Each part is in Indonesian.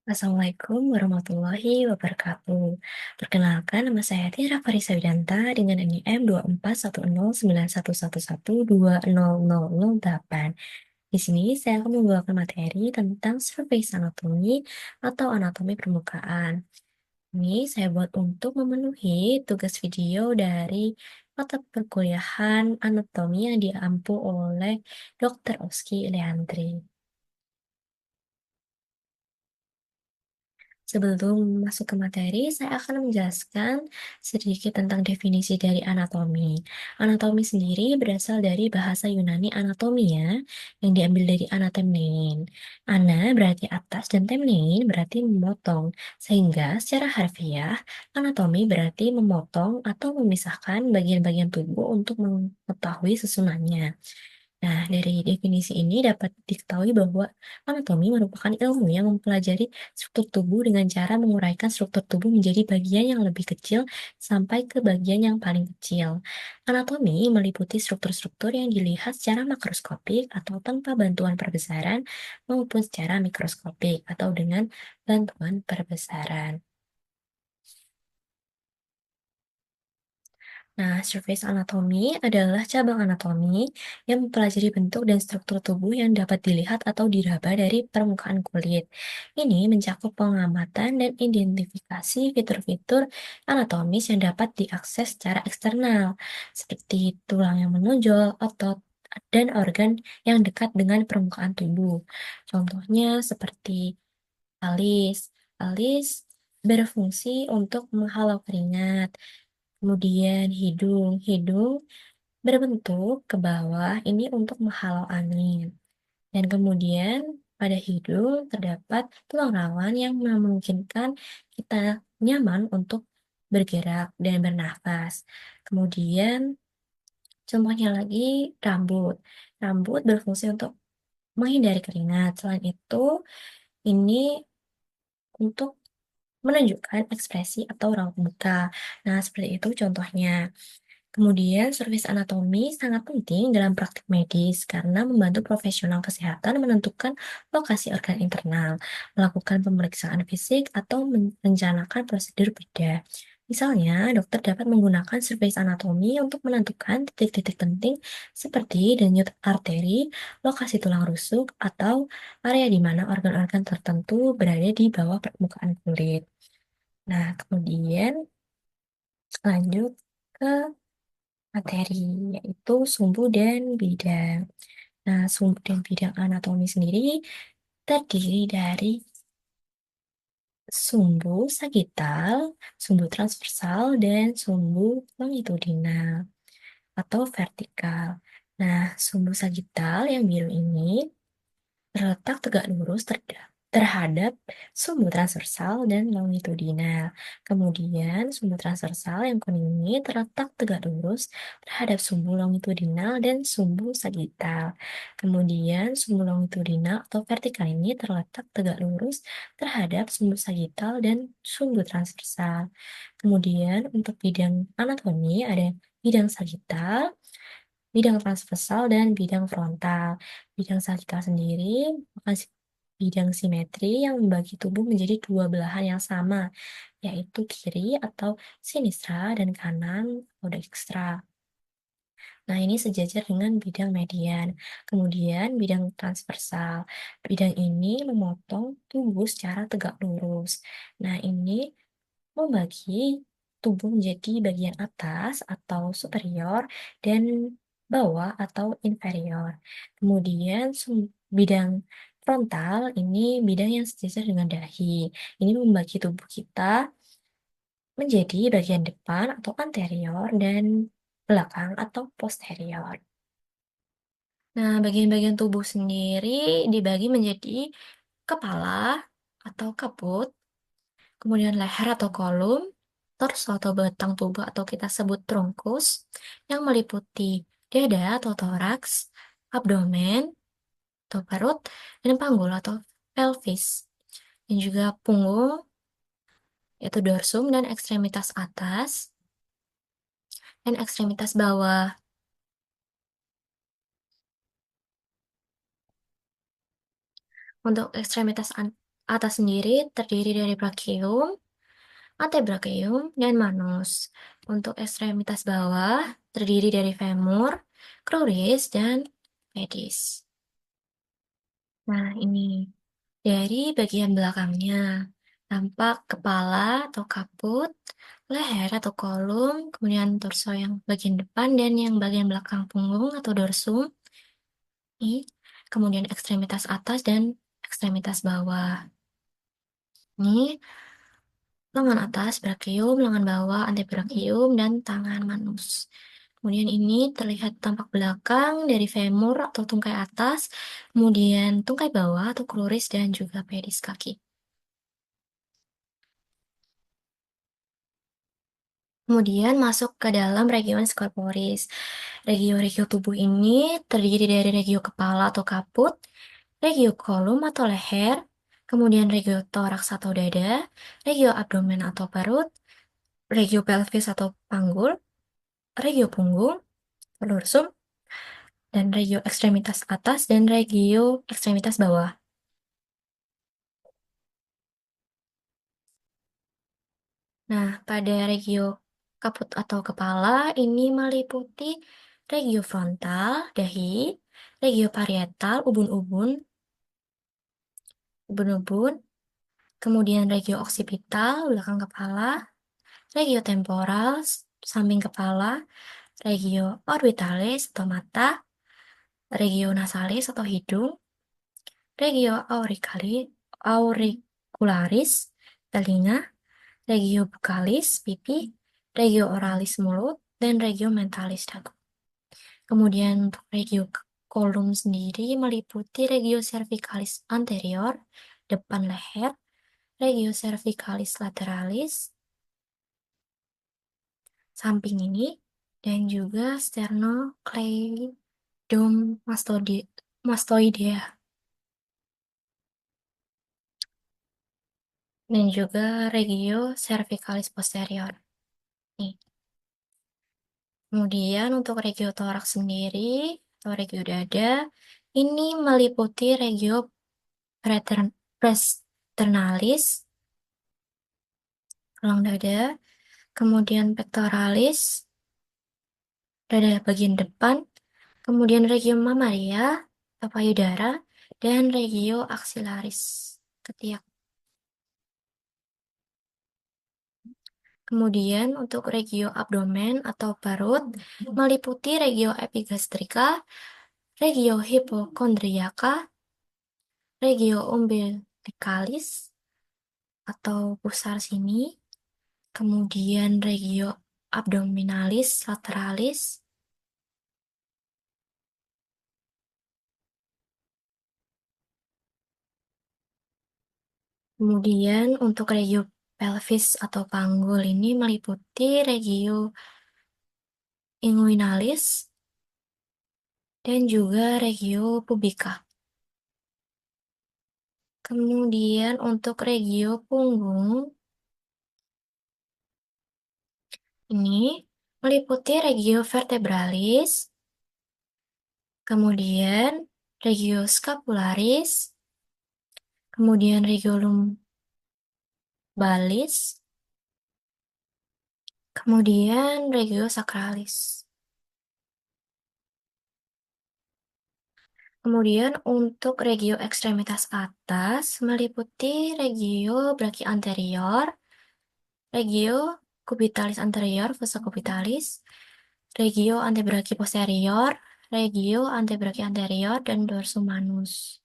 Assalamualaikum warahmatullahi wabarakatuh. Perkenalkan, nama saya Tiara Farisa Widanta dengan NIM 24109111200008. Di sini saya akan membawakan materi tentang surface anatomy atau anatomi permukaan. Ini saya buat untuk memenuhi tugas video dari mata perkuliahan anatomi yang diampu oleh Dr. Oski Leandri. Sebelum masuk ke materi, saya akan menjelaskan sedikit tentang definisi dari anatomi. Anatomi sendiri berasal dari bahasa Yunani anatomia yang diambil dari anatemnein. Ana berarti atas dan temnein berarti memotong. Sehingga secara harfiah, anatomi berarti memotong atau memisahkan bagian-bagian tubuh untuk mengetahui susunannya. Nah, dari definisi ini dapat diketahui bahwa anatomi merupakan ilmu yang mempelajari struktur tubuh dengan cara menguraikan struktur tubuh menjadi bagian yang lebih kecil sampai ke bagian yang paling kecil. Anatomi meliputi struktur-struktur yang dilihat secara makroskopik atau tanpa bantuan perbesaran maupun secara mikroskopik atau dengan bantuan perbesaran. Nah, surface anatomy adalah cabang anatomi yang mempelajari bentuk dan struktur tubuh yang dapat dilihat atau diraba dari permukaan kulit. Ini mencakup pengamatan dan identifikasi fitur-fitur anatomis yang dapat diakses secara eksternal, seperti tulang yang menonjol, otot, dan organ yang dekat dengan permukaan tubuh. Contohnya seperti alis. Alis berfungsi untuk menghalau keringat. Kemudian hidung. Hidung berbentuk ke bawah ini untuk menghalau angin. Dan kemudian pada hidung terdapat tulang rawan yang memungkinkan kita nyaman untuk bergerak dan bernafas. Kemudian contohnya lagi rambut. Rambut berfungsi untuk menghindari keringat. Selain itu, ini untuk menunjukkan ekspresi atau raut muka. Nah, seperti itu contohnya. Kemudian, service anatomi sangat penting dalam praktik medis karena membantu profesional kesehatan menentukan lokasi organ internal, melakukan pemeriksaan fisik, atau merencanakan prosedur bedah. Misalnya, dokter dapat menggunakan survei anatomi untuk menentukan titik-titik penting seperti denyut arteri, lokasi tulang rusuk, atau area di mana organ-organ tertentu berada di bawah permukaan kulit. Nah, kemudian lanjut ke materi, yaitu sumbu dan bidang. Nah, sumbu dan bidang anatomi sendiri terdiri dari sumbu sagital, sumbu transversal, dan sumbu longitudinal atau vertikal. Nah, sumbu sagital yang biru ini terletak tegak lurus terhadap sumbu transversal dan longitudinal. Kemudian, sumbu transversal yang kuning ini terletak tegak lurus terhadap sumbu longitudinal dan sumbu sagital. Kemudian, sumbu longitudinal atau vertikal ini terletak tegak lurus terhadap sumbu sagital dan sumbu transversal. Kemudian, untuk bidang anatomi ada bidang sagital, bidang transversal, dan bidang frontal. Bidang sagital sendiri merupakan bidang simetri yang membagi tubuh menjadi dua belahan yang sama, yaitu kiri atau sinistra dan kanan atau dekstra. Nah, ini sejajar dengan bidang median. Kemudian bidang transversal. Bidang ini memotong tubuh secara tegak lurus. Nah, ini membagi tubuh menjadi bagian atas atau superior dan bawah atau inferior. Kemudian bidang frontal ini bidang yang sejajar dengan dahi. Ini membagi tubuh kita menjadi bagian depan atau anterior dan belakang atau posterior. Nah, bagian-bagian tubuh sendiri dibagi menjadi kepala atau kaput, kemudian leher atau kolum, torso atau batang tubuh atau kita sebut trunkus, yang meliputi dada atau toraks, abdomen atau perut, dan panggul atau pelvis. Dan juga punggung, yaitu dorsum dan ekstremitas atas, dan ekstremitas bawah. Untuk ekstremitas atas sendiri terdiri dari brachium, antebrachium, dan manus. Untuk ekstremitas bawah terdiri dari femur, cruris, dan pedis. Nah, ini dari bagian belakangnya. Tampak kepala atau kaput, leher atau kolum, kemudian torso yang bagian depan dan yang bagian belakang punggung atau dorsum. Ini, kemudian ekstremitas atas dan ekstremitas bawah. Ini lengan atas brachium, lengan bawah antebrachium, dan tangan manus. Kemudian ini terlihat tampak belakang dari femur atau tungkai atas, kemudian tungkai bawah atau kruris, dan juga pedis kaki. Kemudian masuk ke dalam regions corporis. Regio-regio tubuh ini terdiri dari regio kepala atau kaput, regio kolum atau leher, kemudian regio toraks atau dada, regio abdomen atau perut, regio pelvis atau panggul, regio punggung, dorsum, dan regio ekstremitas atas dan regio ekstremitas bawah. Nah, pada regio kaput atau kepala ini meliputi regio frontal, dahi, regio parietal, ubun-ubun, kemudian regio oksipital, belakang kepala, regio temporal, samping kepala, regio orbitalis atau mata, regio nasalis atau hidung, regio auricularis, telinga, regio buccalis, pipi, regio oralis, mulut, dan regio mentalis, dagu. Kemudian untuk regio kolum sendiri meliputi regio cervicalis anterior, depan leher, regio cervicalis lateralis, samping ini, dan juga sternocleidomastoidea, dan juga regio cervicalis posterior. Nih. Kemudian untuk regio toraks sendiri, atau regio dada, ini meliputi regio praesternalis, tulang dada, kemudian pectoralis, dada bagian depan, kemudian regio mamaria, atau payudara, dan regio axillaris, ketiak. Kemudian untuk regio abdomen atau perut, meliputi regio epigastrika, regio hipokondriaka, regio umbilicalis, atau pusar sini, kemudian regio abdominalis lateralis, kemudian untuk regio pelvis atau panggul ini meliputi regio inguinalis dan juga regio pubica. Kemudian untuk regio punggung ini meliputi regio vertebralis, kemudian regio scapularis, kemudian regio lumbalis, kemudian regio sacralis. Kemudian untuk regio ekstremitas atas meliputi regio brachianterior, regio cubitalis anterior, fossa cubitalis, regio antebrachi posterior, regio antebrachi anterior, dan dorsum manus.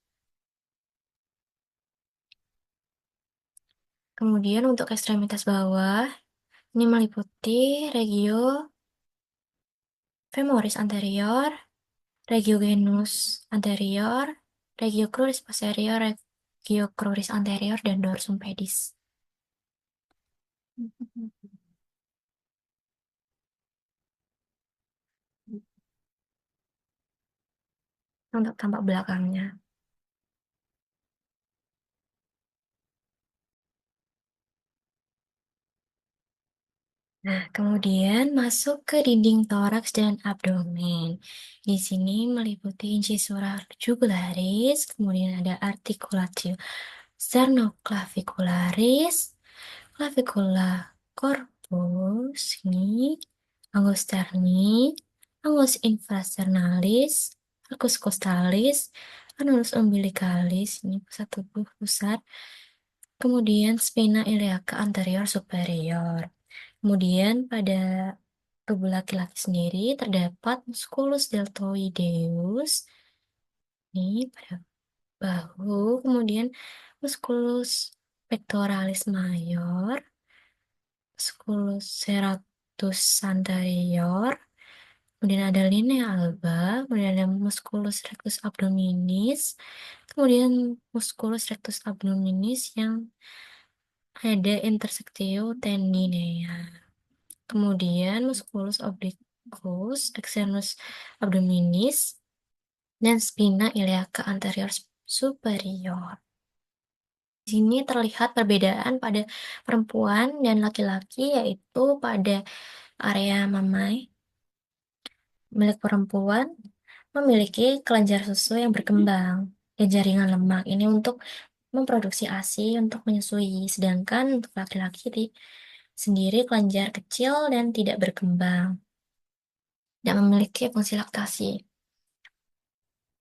Kemudian untuk ekstremitas bawah, ini meliputi regio femoris anterior, regio genus anterior, regio cruris posterior, regio cruris anterior, dan dorsum pedis. Untuk tampak belakangnya. Nah, kemudian masuk ke dinding toraks dan abdomen. Di sini meliputi incisura jugularis, kemudian ada articulatio Sternoclavicularis, clavicula corpus, ini, angus sterni, angus infrasternalis, arcus costalis, annulus umbilicalis, ini pusat tubuh pusat. Kemudian spina iliaca anterior superior. Kemudian pada tubuh laki-laki sendiri terdapat musculus deltoideus, ini pada bahu, kemudian musculus pectoralis mayor, musculus serratus anterior, kemudian ada linea alba, kemudian ada musculus rectus abdominis, kemudian musculus rectus abdominis yang ada intersektio tendinea. Kemudian musculus obliquus, externus abdominis, dan spina iliaca anterior superior. Di sini terlihat perbedaan pada perempuan dan laki-laki, yaitu pada area mamai. Milik perempuan memiliki kelenjar susu yang berkembang dan jaringan lemak. Ini untuk memproduksi ASI untuk menyusui, sedangkan untuk laki-laki sendiri kelenjar kecil dan tidak berkembang, tidak memiliki fungsi laktasi.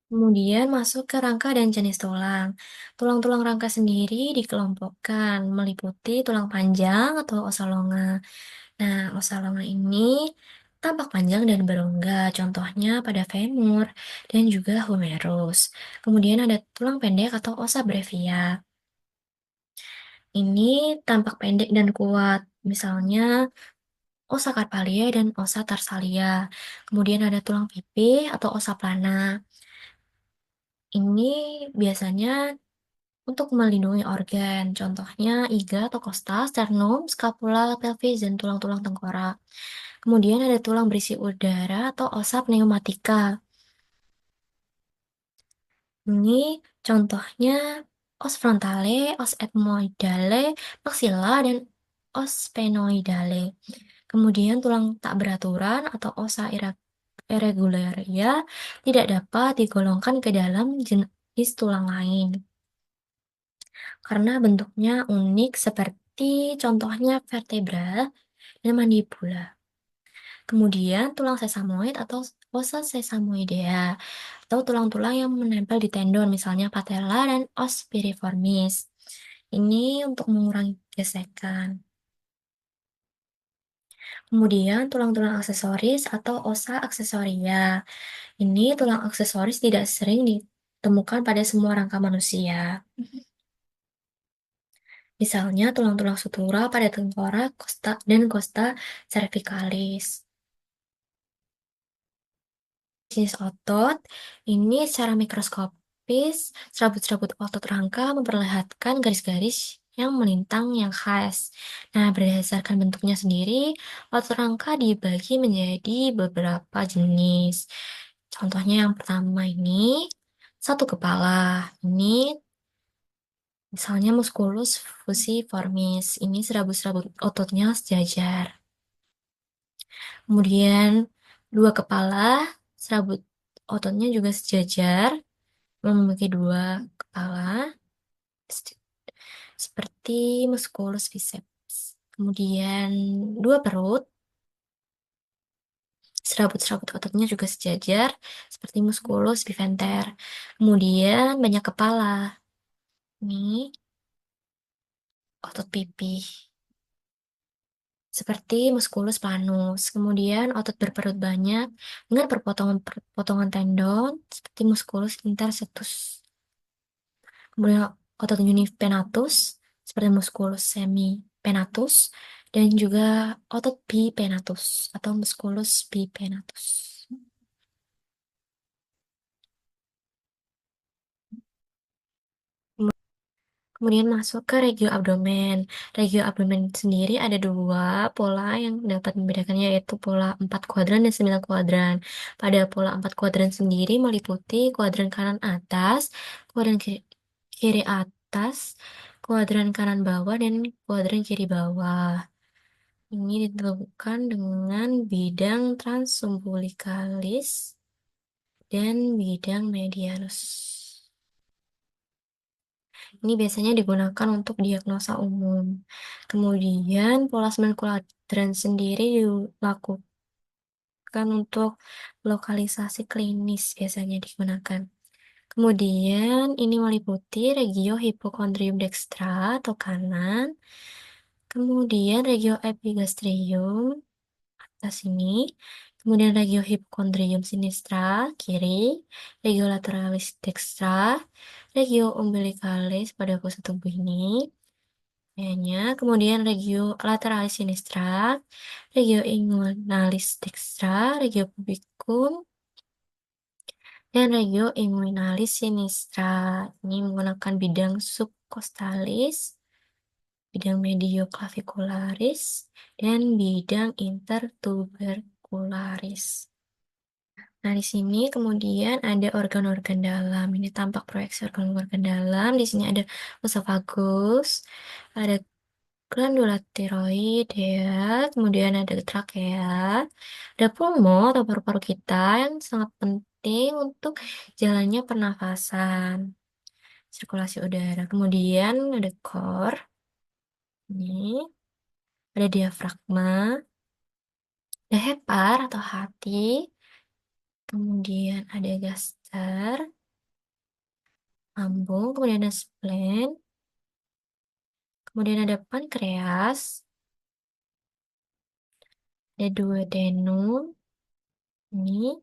Kemudian masuk ke rangka dan jenis tulang. Tulang-tulang rangka sendiri dikelompokkan meliputi tulang panjang atau osa longa. Nah, osa longa ini tampak panjang dan berongga, contohnya pada femur dan juga humerus. Kemudian ada tulang pendek atau osa brevia. Ini tampak pendek dan kuat, misalnya osa carpalia dan osa tarsalia. Kemudian ada tulang pipih atau osa plana. Ini biasanya untuk melindungi organ, contohnya iga atau kosta, sternum, scapula, pelvis, dan tulang-tulang tengkorak. Kemudian ada tulang berisi udara atau osa pneumatika. Ini contohnya os frontale, os ethmoidale, maxilla, dan os sphenoidale. Kemudian tulang tak beraturan atau osa irregularia tidak dapat digolongkan ke dalam jenis tulang lain karena bentuknya unik seperti contohnya vertebra dan mandibula. Kemudian tulang sesamoid atau osa sesamoidea atau tulang-tulang yang menempel di tendon, misalnya patella dan os piriformis. Ini untuk mengurangi gesekan. Kemudian tulang-tulang aksesoris atau osa aksesoria. Ini tulang aksesoris tidak sering ditemukan pada semua rangka manusia. Misalnya tulang-tulang sutura pada tengkorak, kosta, dan costa cervicalis. Jenis otot, ini secara mikroskopis, serabut-serabut otot rangka memperlihatkan garis-garis yang melintang yang khas. Nah, berdasarkan bentuknya sendiri, otot rangka dibagi menjadi beberapa jenis. Contohnya yang pertama ini, satu kepala. Ini misalnya musculus fusiformis. Ini serabut-serabut ototnya sejajar. Kemudian dua kepala, serabut ototnya juga sejajar, memiliki dua kepala, seperti musculus biceps. Kemudian dua perut, serabut-serabut ototnya juga sejajar, seperti musculus biventer. Kemudian banyak kepala, ini otot pipi, seperti musculus planus. Kemudian otot berperut banyak dengan perpotongan tendon, seperti musculus intersetus. Kemudian otot unipenatus seperti musculus semipenatus dan juga otot bipenatus atau musculus bipenatus. Kemudian masuk ke regio abdomen. Regio abdomen sendiri ada dua pola yang dapat membedakannya, yaitu pola 4 kuadran dan 9 kuadran. Pada pola 4 kuadran sendiri meliputi kuadran kanan atas, kuadran kiri atas, kuadran kanan bawah, dan kuadran kiri bawah. Ini ditentukan dengan bidang transumbilikalis dan bidang medianus. Ini biasanya digunakan untuk diagnosa umum. Kemudian pola 9 kuadran sendiri dilakukan untuk lokalisasi klinis biasanya digunakan. Kemudian ini meliputi regio hipokondrium dextra atau kanan, kemudian regio epigastrium atas sini, kemudian regio hipokondrium sinistra kiri, regio lateralis dextra, regio umbilicalis pada pusat tubuh ini, kayaknya, kemudian regio lateralis sinistra, regio inguinalis dextra, regio pubicum, dan regio inguinalis sinistra. Ini menggunakan bidang subcostalis, bidang medioclavicularis, dan bidang intertubercularis. Nah, di sini kemudian ada organ-organ dalam. Ini tampak proyeksi organ-organ dalam. Di sini ada esophagus, ada glandula tiroid ya, kemudian ada trakea, ada pulmo atau paru-paru kita yang sangat penting untuk jalannya pernafasan, sirkulasi udara. Kemudian ada core, ini ada diafragma, ada hepar atau hati, kemudian ada gaster, lambung, kemudian ada spleen, kemudian ada pankreas, ada duodenum, ini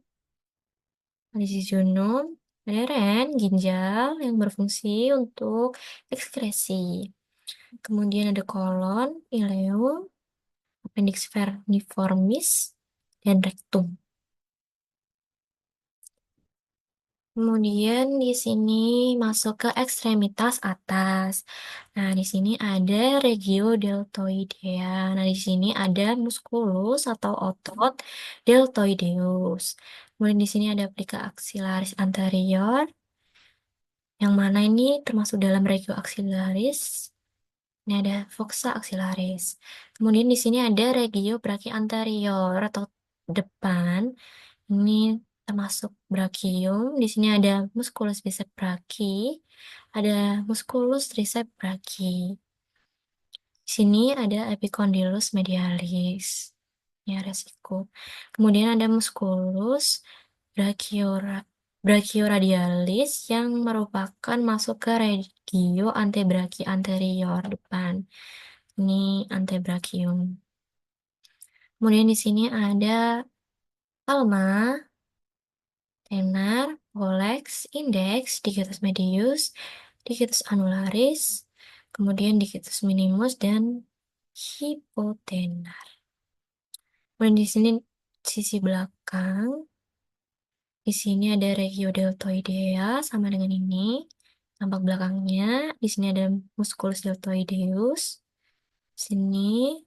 ada jejunum, ada ren, ginjal yang berfungsi untuk ekskresi. Kemudian ada kolon, ileum, appendix vermiformis, dan rektum. Kemudian di sini masuk ke ekstremitas atas. Nah, di sini ada regio deltoidea. Nah, di sini ada musculus atau otot deltoideus. Kemudian di sini ada plica axillaris anterior, yang mana ini termasuk dalam regio axillaris. Ini ada fossa axillaris. Kemudian di sini ada regio brachii-anterior atau depan. Ini termasuk brachium. Di sini ada musculus bicep brachii, ada musculus tricep brachii. Di sini ada epicondylus medialis. Ya, resiko. Kemudian ada musculus brachioradialis yang merupakan masuk ke regio antebrachii anterior depan. Ini antebrachium. Kemudian di sini ada palma, tenar, pollex, index, digitus medius, digitus annularis, kemudian digitus minimus, dan hipotenar. Kemudian di sini sisi belakang, di sini ada regio deltoidea sama dengan ini. Tampak belakangnya, di sini ada musculus deltoideus. Sini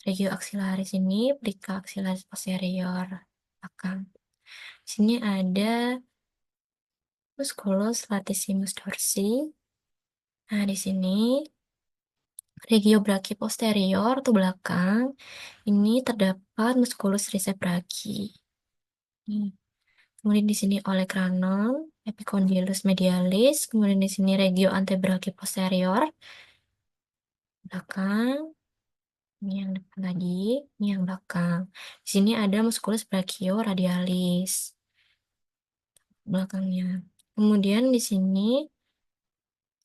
regio axillaris ini, plica axillaris posterior belakang. Di sini ada musculus latissimus dorsi. Nah, di sini regio brachii posterior atau belakang. Ini terdapat musculus tricep brachii. Kemudian di sini olecranon, epicondylus medialis, kemudian di sini regio antebrachii posterior belakang. Ini yang depan tadi, ini yang belakang. Di sini ada musculus brachioradialis belakangnya. Kemudian di sini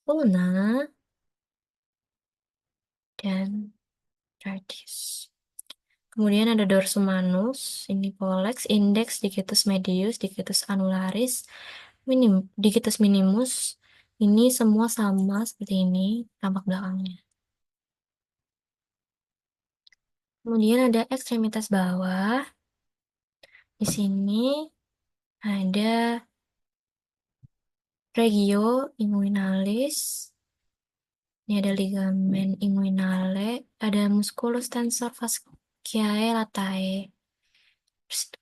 ulna dan radius. Kemudian ada dorsum manus, ini pollex, index, digitus medius, digitus annularis, digitus minimus. Ini semua sama seperti ini tampak belakangnya. Kemudian ada ekstremitas bawah. Di sini ada regio inguinalis. Ini ada ligamen inguinale, ada musculus tensor fasciae latae.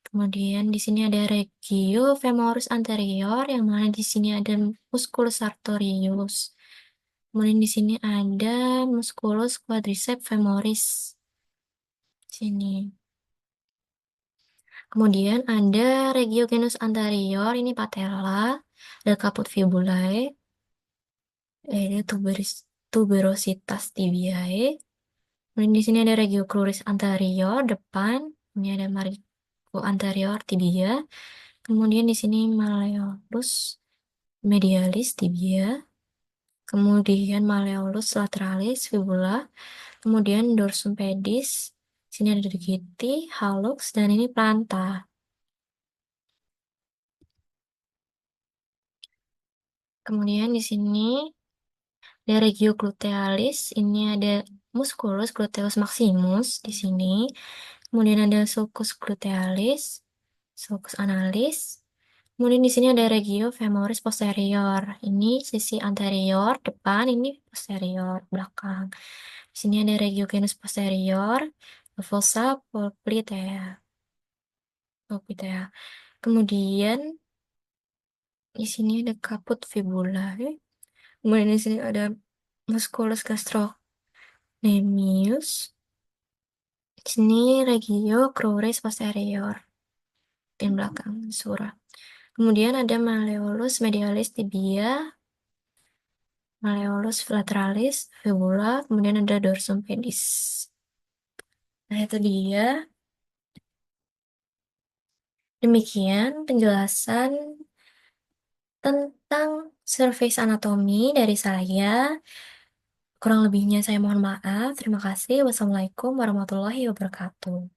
Kemudian di sini ada regio femoris anterior, yang mana di sini ada musculus sartorius. Kemudian di sini ada musculus quadriceps femoris. Sini. Kemudian ada regio genus anterior, ini patella, ada caput fibulae. Ini tuberositas tibiae. Kemudian di sini ada regio cruris anterior depan. Ini ada marigo anterior tibia. Kemudian di sini malleolus medialis tibia. Kemudian malleolus lateralis fibula. Kemudian dorsum pedis. Sini ada digiti, hallux, dan ini planta. Kemudian di sini ada regio glutealis. Ini ada musculus gluteus maximus di sini. Kemudian ada sulcus glutealis, sulcus analis. Kemudian di sini ada regio femoris posterior. Ini sisi anterior, depan, ini posterior, belakang. Di sini ada regio genus posterior, fossa poplitea. Poplitea. Kemudian di sini ada caput fibulae. Kemudian di sini ada musculus gastrocnemius. Di sini regio cruris posterior, di belakang surah. Kemudian ada malleolus medialis tibia, malleolus lateralis fibula, kemudian ada dorsum pedis. Nah, itu dia. Demikian penjelasan tentang surface anatomi dari saya. Kurang lebihnya saya mohon maaf. Terima kasih. Wassalamualaikum warahmatullahi wabarakatuh.